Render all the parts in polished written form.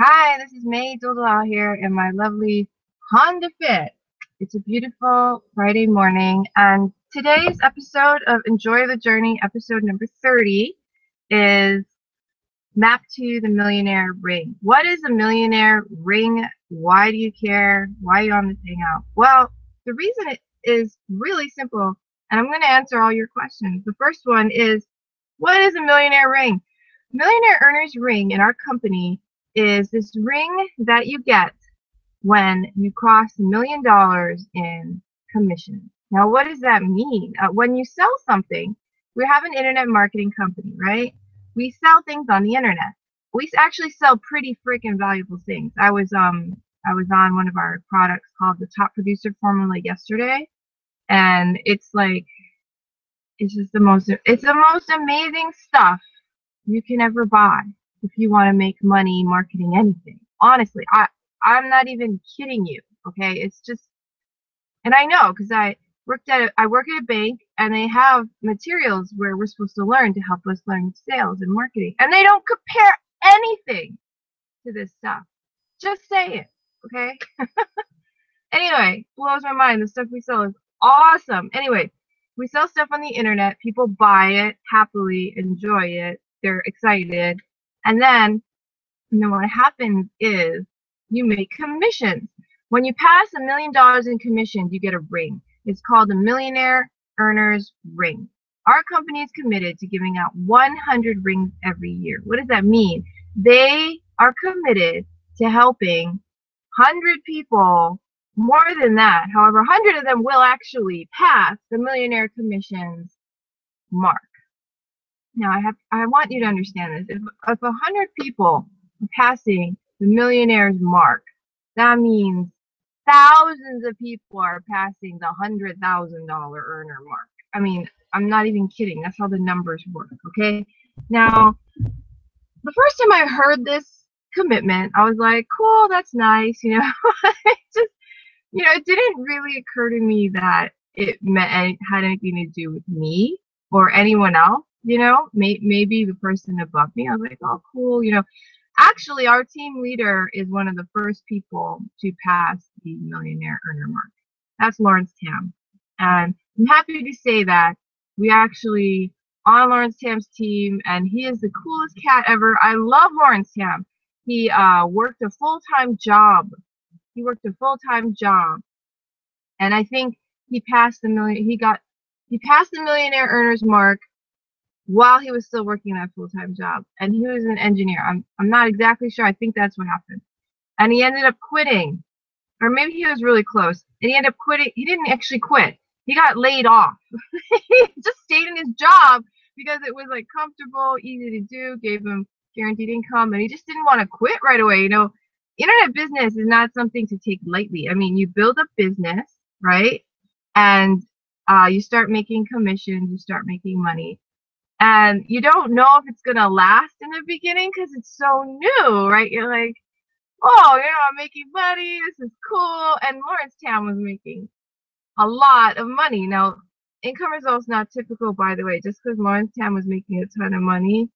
Hi, this is May Doldal here in my lovely Honda Fit. It's a beautiful Friday morning, and today's episode of Enjoy the Journey, episode number 30, is Map to the Millionaire Ring. What is a millionaire ring? Why do you care? Why are you on this hangout? Well, the reason it is really simple, and I'm going to answer all your questions. The first one is, what is a millionaire ring? Millionaire Earner's Ring in our company is this ring that you get when you cross $1 million in commission. Now, what does that mean? When you sell something, we have an internet marketing company, right? We sell things on the internet. We actually sell pretty freaking valuable things. I was on one of our products called the Top Producer Formula yesterday, and it's the most amazing stuff you can ever buy if you want to make money marketing anything. Honestly, I'm not even kidding you. Okay, it's just, and I know because I work at a bank, and they have materials where we're supposed to learn to help us learn sales and marketing, and they don't compare anything to this stuff. Just say it, okay? Anyway, blows my mind. The stuff we sell is awesome. Anyway, we sell stuff on the internet. People buy it happily, enjoy it. They're excited. And then what happens is you make commissions. When you pass $1 million in commissions, you get a ring. It's called the Millionaire Earner's Ring. Our company is committed to giving out 100 rings every year. What does that mean? They are committed to helping 100 people, more than that. However, 100 of them will actually pass the millionaire commissions mark. Now, I want you to understand this. If 100 people are passing the millionaire's mark, that means thousands of people are passing the $100,000 earner mark. I mean, I'm not even kidding. That's how the numbers work, okay? Now, the first time I heard this commitment, I was like, cool, that's nice, you know. It just, it didn't really occur to me that it had anything to do with me or anyone else, maybe the person above me. I was like, oh, cool. Actually, our team leader is one of the first people to pass the millionaire earner mark. That's Lawrence Tam. And I'm happy to say that we actually on Lawrence Tam's team, and he is the coolest cat ever. I love Lawrence Tam. He worked a full-time job. And I think he passed the millionaire earners mark while he was still working that full-time job, and he was an engineer. I'm not exactly sure. I think that's what happened. And he ended up quitting, or maybe he was really close, and he ended up quitting. He didn't actually quit. He got laid off. He just stayed in his job because it was like comfortable, easy to do, gave him guaranteed income, and he just didn't want to quit right away. Internet business is not something to take lightly. I mean, you build a business, right? And you start making commissions, you start making money. And you don't know if it's going to last in the beginning because it's so new, right? You're like, oh, I'm making money. This is cool. And Lawrence Tam was making a lot of money. Now, income results not typical, by the way. Just because Lawrence Tam was making a ton of money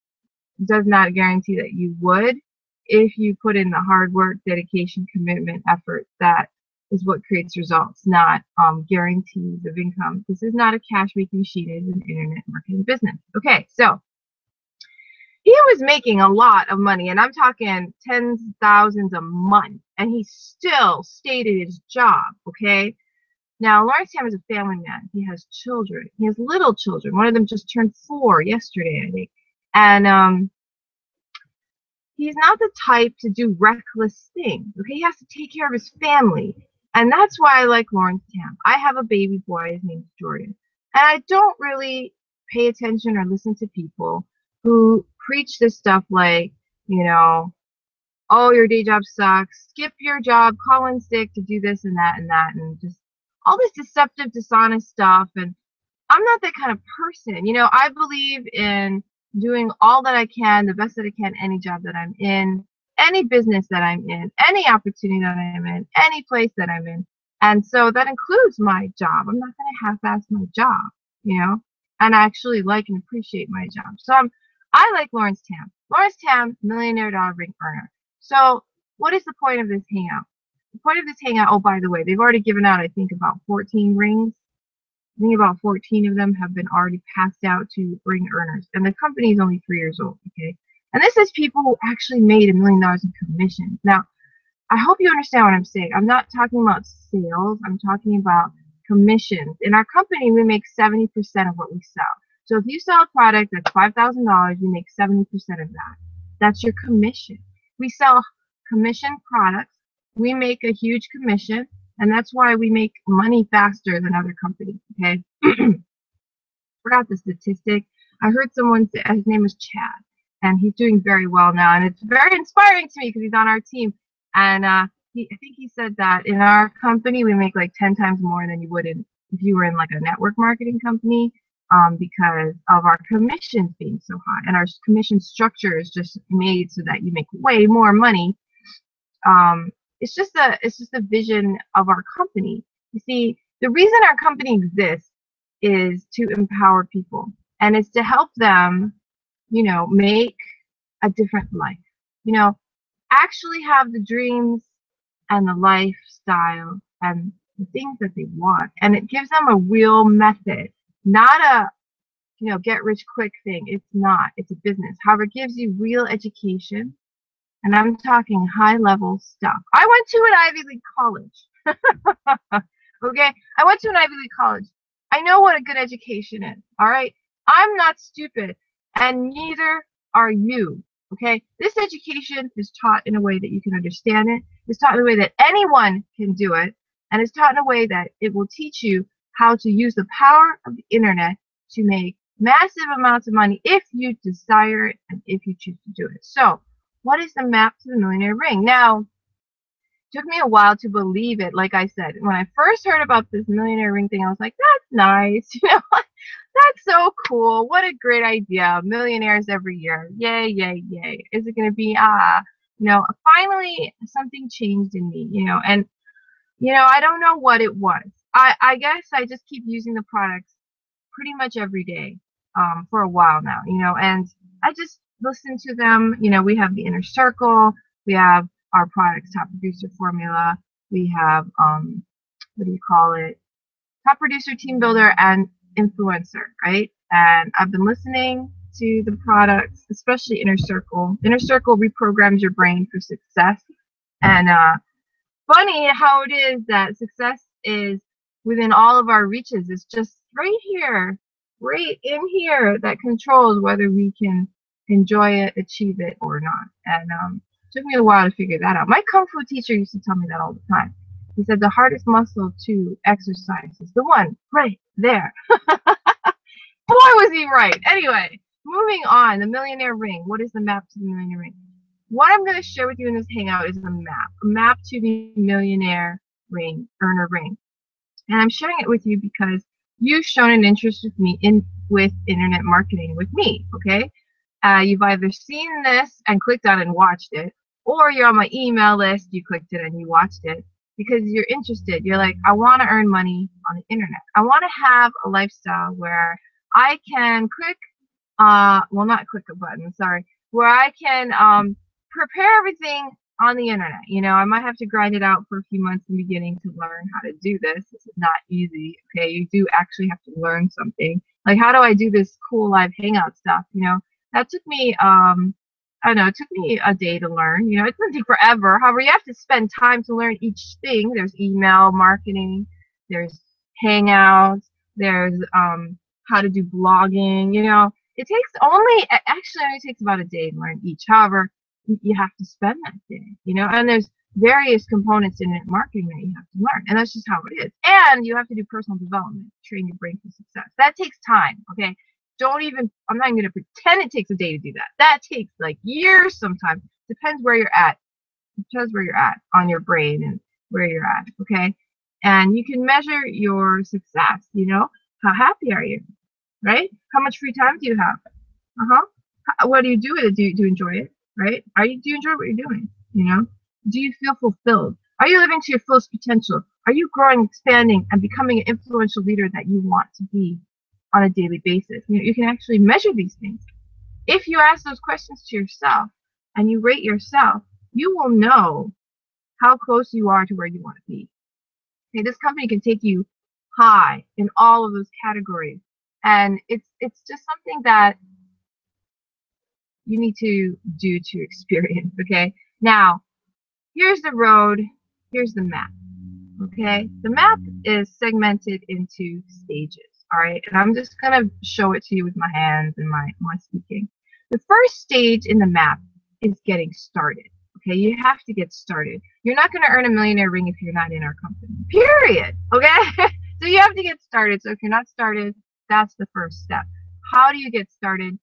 does not guarantee that you would if you put in the hard work, dedication, commitment, effort. That is what creates results, not guarantees of income. This is not a cash-making machine. It is an internet marketing business. Okay, so he was making a lot of money, and I'm talking tens of thousands a month, and he still stayed at his job, okay? Now, Lawrence Tam is a family man. He has children. He has little children. One of them just turned 4 yesterday, I think. And he's not the type to do reckless things, okay? He has to take care of his family. And that's why I like Lawrence Tam. I have a baby boy. His name's Jordan. And I don't really pay attention or listen to people who preach this stuff like, oh, your day job sucks. Skip your job. Call in sick to do this and that, and just all this deceptive, dishonest stuff. And I'm not that kind of person. I believe in doing all that I can, the best that I can, any job that I'm in, any business that I'm in, any opportunity that I'm in, any place that I'm in. And so that includes my job. I'm not going to half-ass my job, and I actually like and appreciate my job. So I like Lawrence Tam. Lawrence Tam, millionaire dollar ring earner. So what is the point of this hangout? The point of this hangout, oh, by the way, they've already given out, I think, about 14 rings. I think about 14 of them have been already passed out to ring earners. And the company is only 3 years old, okay? And this is people who actually made $1 million in commissions. Now, I hope you understand what I'm saying. I'm not talking about sales. I'm talking about commissions. In our company, we make 70% of what we sell. So if you sell a product that's $5,000, you make 70% of that. That's your commission. We sell commission products. We make a huge commission, and that's why we make money faster than other companies, okay? Forgot the statistic. I heard someone say, his name was Chad, and he's doing very well now, and it's very inspiring to me because he's on our team. And I think he said that in our company, we make like 10 times more than you would if you were in like a network marketing company, because of our commissions being so high. And our commission structure is just made so that you make way more money. It's just a vision of our company. You see, the reason our company exists is to empower people, and it's to help them, make a different life. Actually have the dreams and the lifestyle and the things that they want. And it gives them a real method, not a, get rich quick thing. It's not. It's a business. However, it gives you real education. And I'm talking high level stuff. I went to an Ivy League college. Okay? I went to an Ivy League college. I know what a good education is. All right? I'm not stupid. And neither are you. Okay, this education is taught in a way that you can understand it. It's taught in a way that anyone can do it, and it's taught in a way that it will teach you how to use the power of the internet to make massive amounts of money if you desire it and if you choose to do it. So, what is the map to the millionaire ring? Now, it took me a while to believe it. Like I said, when I first heard about this millionaire ring thing, I was like, that's nice. That's so cool. What a great idea. Millionaires every year. Yay, yay, yay. Is it going to be, finally something changed in me, and, I don't know what it was. I guess I just keep using the products pretty much every day, for a while now, and I just listen to them. We have the inner circle. We have our products, top producer formula. We have, what do you call it? Top producer, team builder, and influencer, right? And I've been listening to the products, especially Inner Circle. Inner Circle reprograms your brain for success. And funny how it is that success is within all of our reaches. It's just right here, right in here, that controls whether we can enjoy it, achieve it, or not. And it took me a while to figure that out. My Kung Fu teacher used to tell me that all the time. He said the hardest muscle to exercise is the one right there. Boy, was he right. Anyway, moving on. The millionaire ring. What is the map to the millionaire ring? What I'm going to share with you in this hangout is a map to the millionaire ring, earner ring. And I'm sharing it with you because you've shown an interest with internet marketing with me, okay? You've either seen this and clicked on it and watched it, or you're on my email list, you clicked it and you watched it. Because you're interested. You're like, I want to earn money on the internet. I want to have a lifestyle where I can not click a button, sorry, where I can prepare everything on the internet. I might have to grind it out for a few months in the beginning to learn how to do this. This is not easy, okay? You do actually have to learn something. Like, how do I do this cool live hangout stuff? That took me, I don't know, it took me a day to learn. It doesn't take forever. However, you have to spend time to learn each thing. There's email marketing, there's hangouts, there's how to do blogging. It only takes about a day to learn each. However, you have to spend that day, and there's various components in internet marketing that you have to learn, and that's just how it is. And you have to do personal development, train your brain for success. That takes time, okay? I'm not even going to pretend it takes a day to do that. That takes like years sometimes. Depends where you're at. Depends where you're at on your brain and where you're at, okay? And you can measure your success, How happy are you, right? How much free time do you have? What do you do with it? Do you enjoy it, right? Do you enjoy what you're doing, Do you feel fulfilled? Are you living to your fullest potential? Are you growing, expanding, and becoming an influential leader that you want to be on a daily basis? You can actually measure these things. If you ask those questions to yourself and you rate yourself, you will know how close you are to where you want to be. Okay, this company can take you high in all of those categories. And it's just something that you need to do to experience, okay? Now, here's the road, here's the map, okay? The map is segmented into stages, all right? And I'm just going to show it to you with my hands and my speaking. The first stage in the map is getting started, okay? You have to get started. You're not going to earn a millionaire ring if you're not in our company, period, okay? So you have to get started. So if you're not started, that's the first step. How do you get started?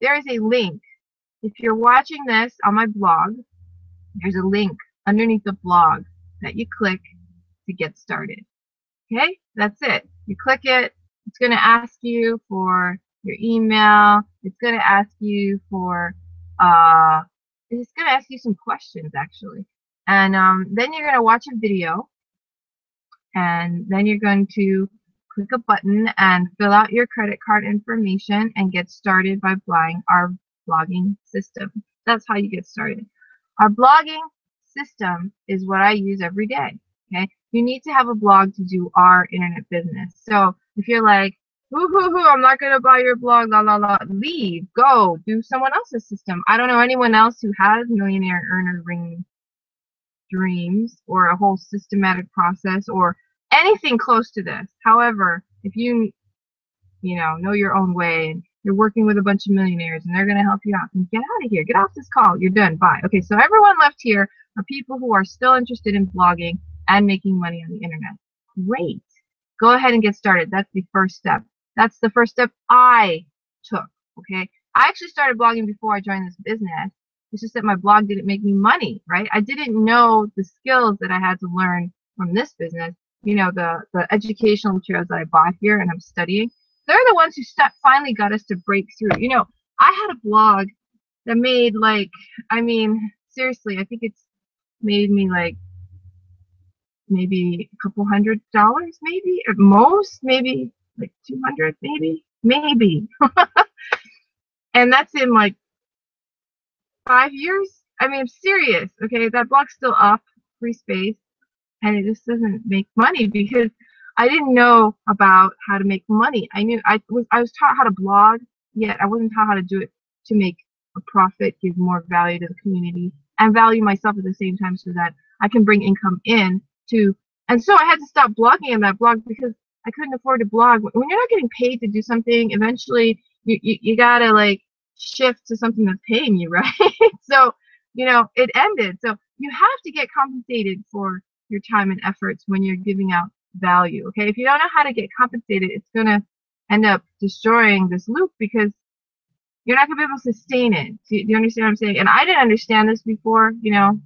There is a link. If you're watching this on my blog, there's a link underneath the blog that you click to get started. Okay, that's it. You click it. It's going to ask you for your email. It's going to ask you for, it's going to ask you some questions actually. And then you're going to watch a video. And then you're going to click a button and fill out your credit card information and get started by applying our blogging system. That's how you get started. Our blogging system is what I use every day. Okay, you need to have a blog to do our internet business. So if you're like, I'm not gonna buy your blog, la la la, leave, go, do someone else's system. I don't know anyone else who has Millionaire Earner Ring dreams or a whole systematic process or anything close to this. However, if you know your own way and you're working with a bunch of millionaires and they're going to help you out, then get out of here. Get off this call. You're done. Bye. Okay, so everyone left here are people who are still interested in blogging and making money on the internet. Great. Go ahead and get started. That's the first step. That's the first step I took. Okay, I actually started blogging before I joined this business. It's just that my blog didn't make me money, right? I didn't know the skills that I had to learn from this business. You know, the educational materials that I bought here and I'm studying, they're the ones who finally got us to break through. You know, I had a blog that made like, I mean, seriously, I think it's made me like maybe a couple $100, maybe at most, maybe like 200, maybe. And that's in like 5 years. I mean, I'm serious. Okay, that blog's still up, free space. And it just doesn't make money because I didn't know about how to make money. I was taught how to blog, yet I wasn't taught how to do it to make a profit, give more value to the community, and value myself at the same time so that I can bring income in to. And so I had to stop blogging in that blog because I couldn't afford to blog. When you're not getting paid to do something, eventually you gotta like shift to something that's paying you, right? So, you know, it ended. So you have to get compensated for your time and efforts when you're giving out value. Okay, if you don't know how to get compensated, it's going to end up destroying this loop because you're not going to be able to sustain it. Do you understand what I'm saying? And I didn't understand this before, you know,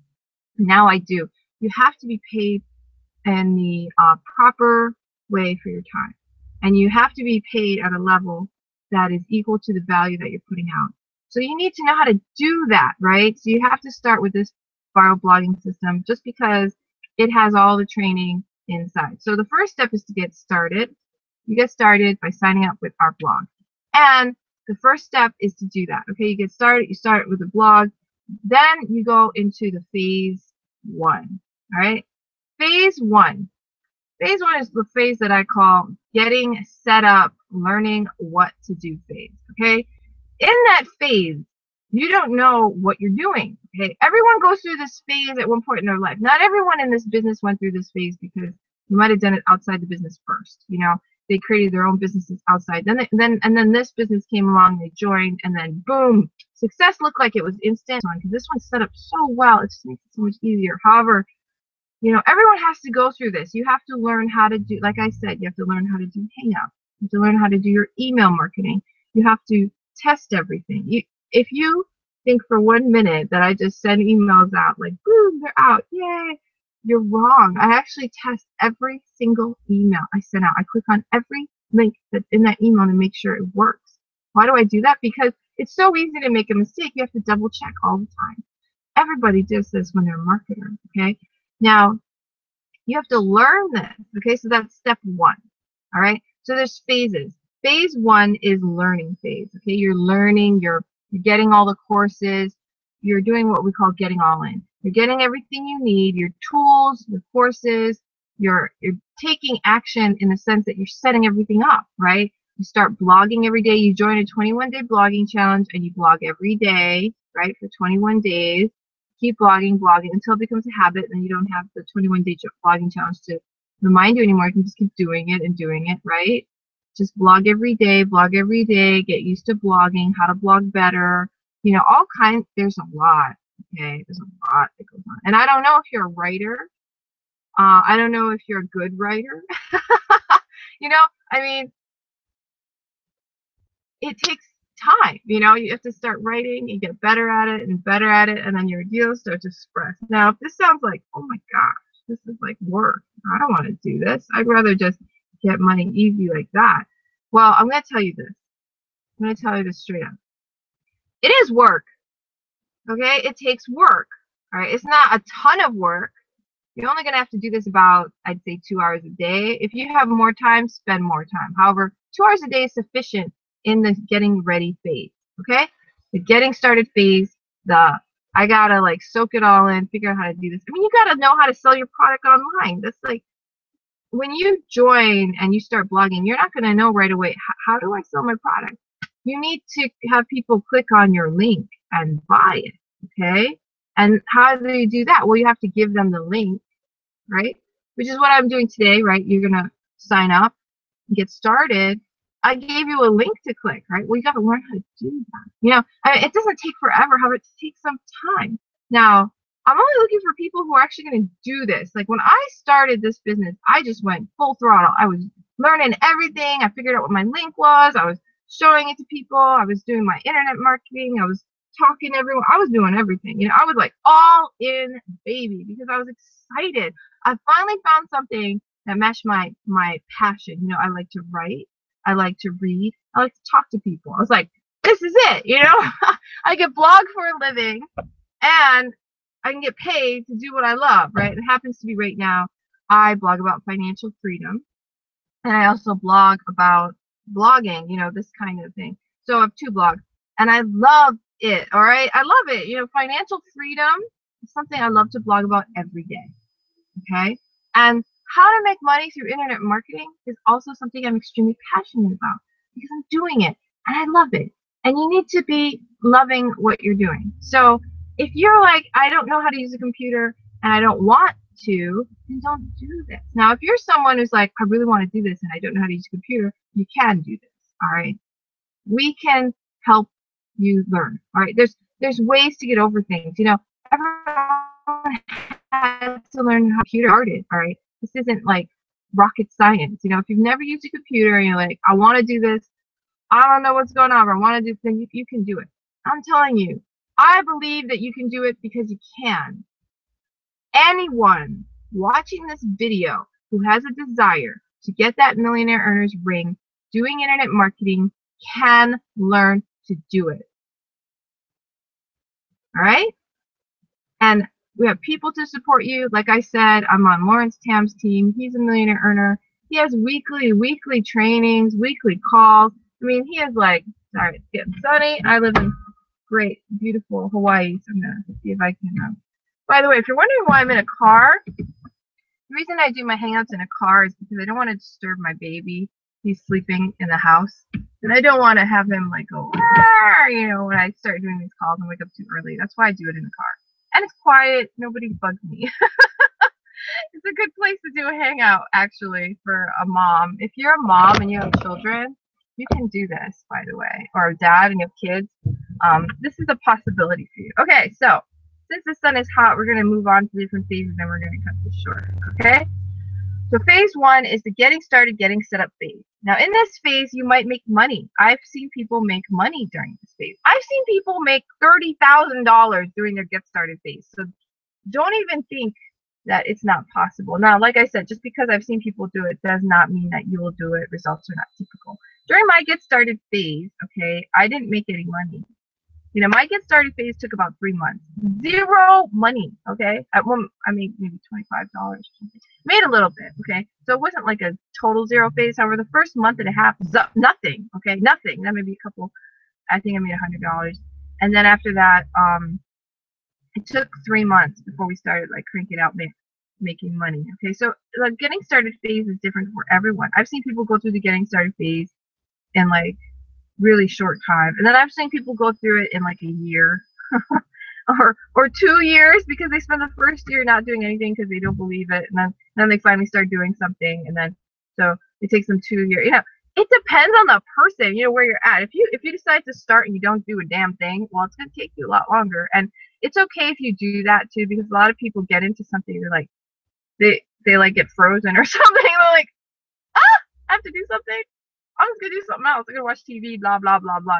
now I do. You have to be paid in the proper way for your time, and you have to be paid at a level that is equal to the value that you're putting out. So you need to know how to do that, right? So you have to start with this viral blogging system just because it has all the training inside. So the first step is to get started. You get started by signing up with our blog. And the first step is to do that. Okay, you get started, you start with the blog, then you go into the phase 1. All right, phase 1. Phase 1 is the phase that I call getting set up, learning what to do phase. Okay, in that phase, you don't know what you're doing. Okay, everyone goes through this phase at one point in their life. Not everyone in this business went through this phase because you might have done it outside the business first. You know, they created their own businesses outside. Then this business came along, they joined, and then boom, success looked like it was instant. Because this one's set up so well, it just makes it so much easier. However, you know, everyone has to go through this. You have to learn how to do, like I said, you have to learn how to do hangout. You have to learn how to do your email marketing. You have to test everything. If you think for 1 minute that I just send emails out like, boom, they're out, yay, you're wrong. I actually test every single email I send out. I click on every link that's in that email to make sure it works. Why do I do that? Because it's so easy to make a mistake. You have to double check all the time. Everybody does this when they're a marketer, okay? Now, you have to learn this, okay? So that's step 1, all right? So there's phases. Phase 1 is learning phase, okay? You're learning, you're getting all the courses, you're doing what we call getting all in. You're getting everything you need, your tools, your courses, you're taking action in the sense that you're setting everything up, right? You start blogging every day. You join a 21-day blogging challenge and you blog every day, right, for 21 days. Keep blogging until it becomes a habit, and you don't have the 21-day blogging challenge to remind you anymore. You can just keep doing it, right? Just blog every day, get used to blogging, how to blog better, all kinds. There's a lot, okay? There's a lot that goes on. And I don't know if you're a writer. I don't know if you're a good writer. I mean, it takes time, you have to start writing and get better at it, and then your ideas start to express. Now, if this sounds like, oh my gosh, this is like work, I don't want to do this, I'd rather just get money easy like that. Well, I'm going to tell you this. I'm going to tell you this straight up. It is work, okay? It takes work, all right? It's not a ton of work. You're only going to have to do this about, I'd say, 2 hours a day. If you have more time, spend more time. However, 2 hours a day is sufficient in the getting ready phase, okay? The getting started phase, I gotta like soak it all in, figure out how to do this. I mean, you gotta know how to sell your product online. That's like, when you join and you start blogging, you're not gonna know right away, how do I sell my product? You need to have people click on your link and buy it, okay? And how do you do that? Well, you have to give them the link, right? Which is what I'm doing today, right? You're gonna sign up and get started. I gave you a link to click, right? Well, you got to learn how to do that. I mean, it doesn't take forever. However, it takes some time. Now, I'm only looking for people who are actually going to do this. Like when I started this business, I just went full throttle. I was learning everything. I figured out what my link was. I was showing it to people. I was doing my internet marketing. I was talking to everyone. I was doing everything. I was like all in, baby, because I was excited. I finally found something that matched my passion. I like to write. I like to read. I like to talk to people. I was like, this is it, I can blog for a living and I can get paid to do what I love, right? It happens to be right now, I blog about financial freedom, and I also blog about blogging, this kind of thing. So I have 2 blogs and I love it, all right? I love it. Financial freedom is something I love to blog about every day, okay? And how to make money through internet marketing is also something I'm extremely passionate about because I'm doing it and I love it. And you need to be loving what you're doing. So if you're like, I don't know how to use a computer and I don't want to, then don't do this. Now, if you're someone who's like, I really want to do this and I don't know how to use a computer, you can do this, all right? We can help you learn, all right? There's ways to get over things. Everyone has to learn how to computer started, all right? This isn't like rocket science. If you've never used a computer and you're like, I want to do this, I don't know what's going on, but I want to do this, then you can do it. I'm telling you, I believe that you can do it because you can. Anyone watching this video who has a desire to get that millionaire earner's ring doing internet marketing can learn to do it. All right? And we have people to support you. Like I said, I'm on Lawrence Tam's team. He's a millionaire earner. He has weekly trainings, weekly calls. I mean, he is like, sorry, it's getting sunny. I live in great, beautiful Hawaii. So I'm going to see if I can. By the way, if you're wondering why I'm in a car, the reason I do my hangouts in a car is because I don't want to disturb my baby. He's sleeping in the house. And I don't want to have him like go, when I start doing these calls and wake up too early. That's why I do it in the car. And it's quiet. Nobody bugs me. It's a good place to do a hangout, actually, for a mom. If you're a mom and you have children, you can do this, by the way. Or a dad and you have kids. This is a possibility for you. Okay, so since the sun is hot, we're going to move on to different phases and we're going to cut this short. Okay? So phase 1 is the getting started, getting set up phase. Now, in this phase, you might make money. I've seen people make money during this phase. I've seen people make $30,000 during their get started phase. So don't even think that it's not possible. Now, like I said, just because I've seen people do it does not mean that you will do it. Results are not typical. During my get started phase, okay, I didn't make any money. My get started phase took about 3 months. Zero money, okay? At one, I made maybe $25 or something. Made a little bit, okay? So it wasn't like a total zero phase. However, the first month and a half, nothing, okay? Nothing. Then maybe a couple, I think I made $100. And then after that, It took 3 months before we started like cranking out making money. Okay, so the getting started phase is different for everyone. I've seen people go through the getting started phase in like really short time, and then I've seen people go through it in like a year or 2 years, because they spend the first year not doing anything because they don't believe it, and then they finally start doing something, and then so it takes them 2 years. It depends on the person, where you're at. If you decide to start and you don't do a damn thing, well, it's gonna take you a lot longer. And it's okay if you do that too, because a lot of people get into something, they're like they like get frozen or something. They're like, I have to do something. I'm just gonna do something else. I'm gonna watch TV, blah blah blah blah.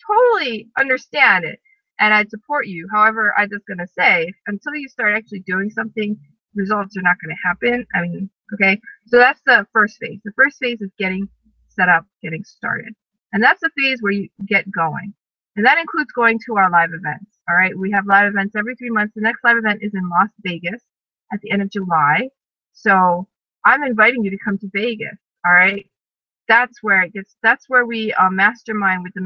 Totally understand it, and I'd support you. However, I'm just gonna say, until you start actually doing something, results are not gonna happen. I mean, okay. So that's the first phase. The first phase is getting set up, getting started, and that's the phase where you get going, and that includes going to our live events. All right, we have live events every 3 months. The next live event is in Las Vegas at the end of July. So I'm inviting you to come to Vegas. All right. That's where we mastermind with the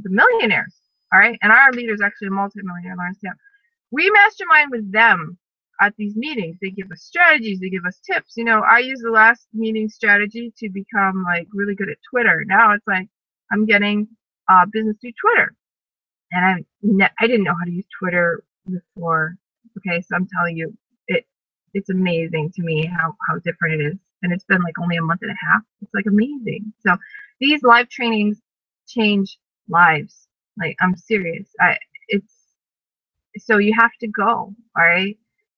millionaires. All right. And our leader is actually a multimillionaire, Lawrence Tapp. We mastermind with them at these meetings. They give us strategies. They give us tips. I used the last meeting strategy to become like really good at Twitter. Now it's like I'm getting business through Twitter. And I didn't know how to use Twitter before. Okay. So I'm telling you, it's amazing to me how different it is. And it's been like only a month and a half. It's like amazing. So these live trainings change lives. Like, I'm serious. So you have to go, all right?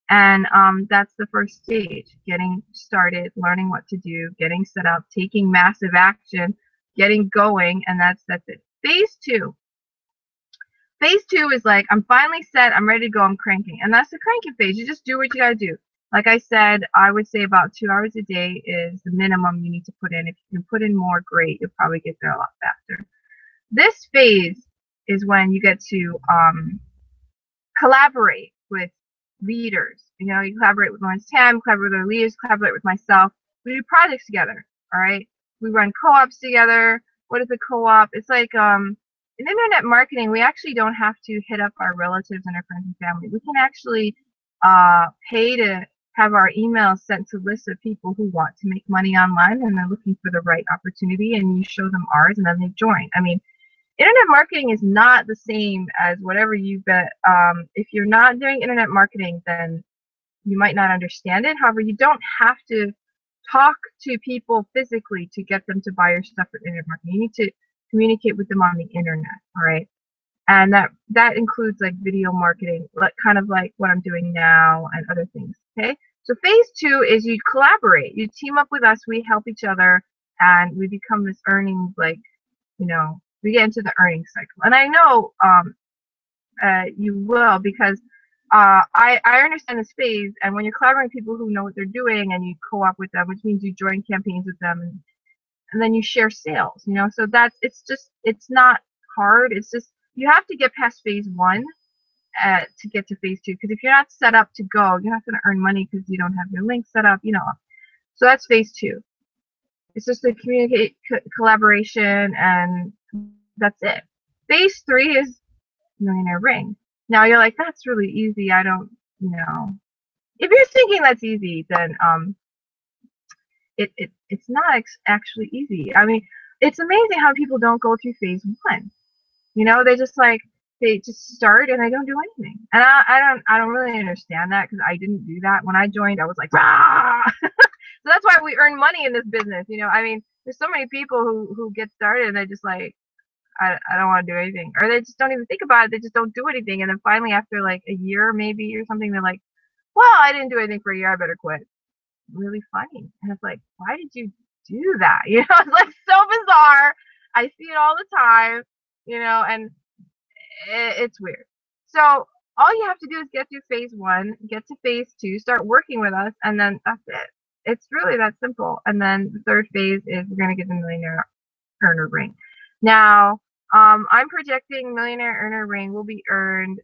And that's the first stage, getting started, learning what to do, getting set up, taking massive action, getting going, and that's it. Phase two. Phase two is like, I'm finally set, I'm ready to go, I'm cranking. And that's the cranking phase. You just do what you gotta do. Like I said, I would say about 2 hours a day is the minimum you need to put in. If you can put in more, great. You'll probably get there a lot faster. This phase is when you get to collaborate with leaders. You collaborate with Lawrence Tam, collaborate with other leaders, collaborate with myself. We do projects together, all right? We run co-ops together. What is a co-op? It's like in internet marketing, we actually don't have to hit up our relatives and our friends and family. We can actually pay to have our emails sent to lists of people who want to make money online, and they're looking for the right opportunity, and you show them ours, and then they join. I mean, internet marketing is not the same as whatever you bet. If you're not doing internet marketing, then you might not understand it. However, you don't have to talk to people physically to get them to buy your stuff for internet marketing. You need to communicate with them on the internet, all right? And that includes like video marketing, kind of like what I'm doing now, and other things. Okay. So phase two is you collaborate. You team up with us. We help each other, and we become this earnings, like, we get into the earnings cycle. And I know you will, because I understand this phase. And when you're collaborating with people who know what they're doing, and you co-op with them, which means you join campaigns with them, and then you share sales. So it's not hard. It's just, you have to get past phase one to get to phase two, because if you're not set up to go, you're not going to earn money because you don't have your link set up. So that's phase two. It's just a collaboration, and that's it. Phase three is Millionaire Ring. Now you're like, that's really easy. I don't, if you're thinking that's easy, then it's not actually easy. I mean, it's amazing how people don't go through phase one. They just start and they don't do anything. And I don't really understand that, because I didn't do that. When I joined, I was like, rah! So that's why we earn money in this business. I mean, there's so many people who get started and they just like, I don't want to do anything, or they just don't even think about it. They just don't do anything. And then finally, after like a year maybe or something, they're like, well, I didn't do anything for a year, I better quit. Really funny. And it's like, why did you do that? It's like so bizarre. I see it all the time, and it's weird. So all you have to do is get through phase one, get to phase two, start working with us, and then that's it. It's really that simple. And then the third phase is we're going to get the Millionaire Earner Ring. Now, I'm projecting Millionaire Earner Ring will be earned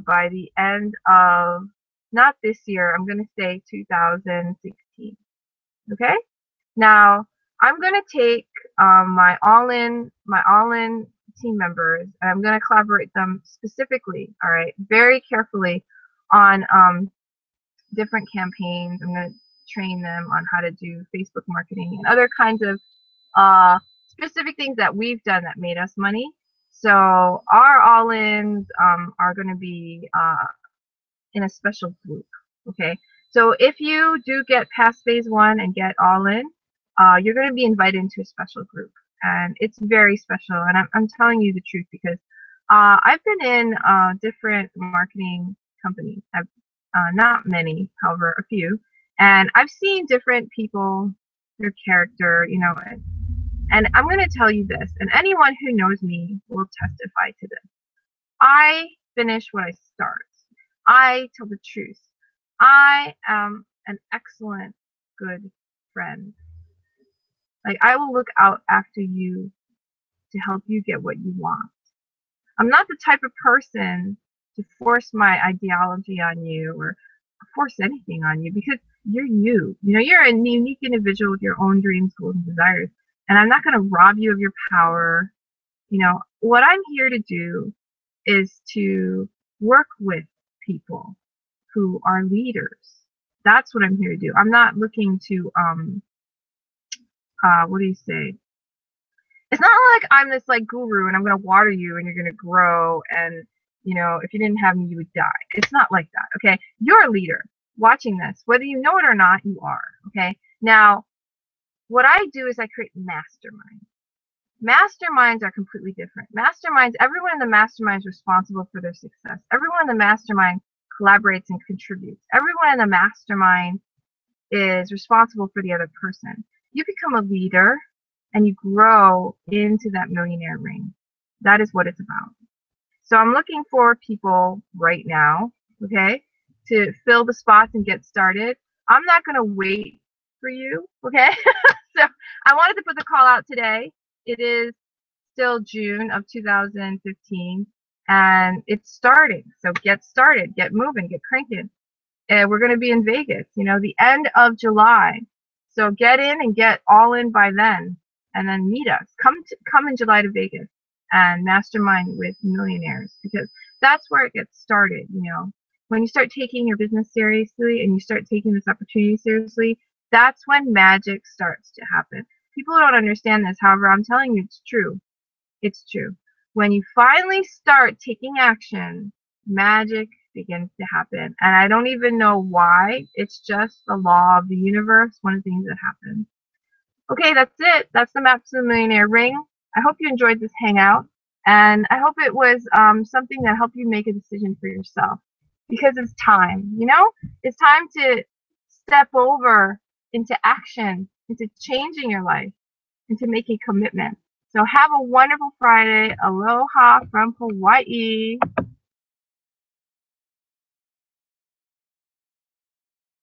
by the end of, not this year, I'm going to say 2016. Okay? Now, I'm going to take my all-in team members, and I'm going to collaborate them specifically, all right, very carefully on different campaigns. I'm going to train them on how to do Facebook marketing and other kinds of specific things that we've done that made us money. So our all-ins are going to be in a special group, okay? So if you do get past phase 1 and get all in, you're going to be invited into a special group, and it's very special. And I'm telling you the truth because I've been in different marketing companies. I've not many, however, a few, and I've seen different people, their character, you know. And I'm going to tell you this, and anyone who knows me will testify to this. I finish what I start. I tell the truth. I am an excellent, good friend. Like, I will look out after you to help you get what you want. I'm not the type of person to force my ideology on you or force anything on you, because you're you. You know, you're a unique individual with your own dreams, goals, and desires. And I'm not going to rob you of your power. You know, what I'm here to do is to work with people who are leaders. That's what I'm here to do. I'm not looking to, what do you say? It's not like I'm this like guru and I'm going to water you and you're going to grow, and, you know, if you didn't have me, you would die. It's not like that, okay? You're a leader watching this. Whether you know it or not, you are, okay? Now, what I do is I create masterminds. Masterminds are completely different. Masterminds, everyone in the mastermind is responsible for their success. Everyone in the mastermind collaborates and contributes. Everyone in the mastermind is responsible for the other person. You become a leader and you grow into that millionaire ring. That is what it's about. So I'm looking for people right now, okay, to fill the spots and get started. I'm not going to wait for you, okay? So I wanted to put the call out today. It is still June of 2015, and it's starting. So get started, get moving, get cranking. We're going to be in Vegas, you know, the end of July. So get in and get all in by then, and then meet us. Come in July to Vegas and mastermind with millionaires, because that's where it gets started. You know, when you start taking your business seriously and you start taking this opportunity seriously, that's when magic starts to happen. People don't understand this. However, I'm telling you, it's true. It's true. When you finally start taking action, magic begins to happen. And I don't even know why. It's just the law of the universe, one of the things that happens. Okay, that's it. That's the map to the millionaire ring. I hope you enjoyed this hangout. And I hope it was something that helped you make a decision for yourself. Because it's time, you know? It's time to step over into action, into changing your life, into making commitment. So have a wonderful Friday. Aloha from Hawaii.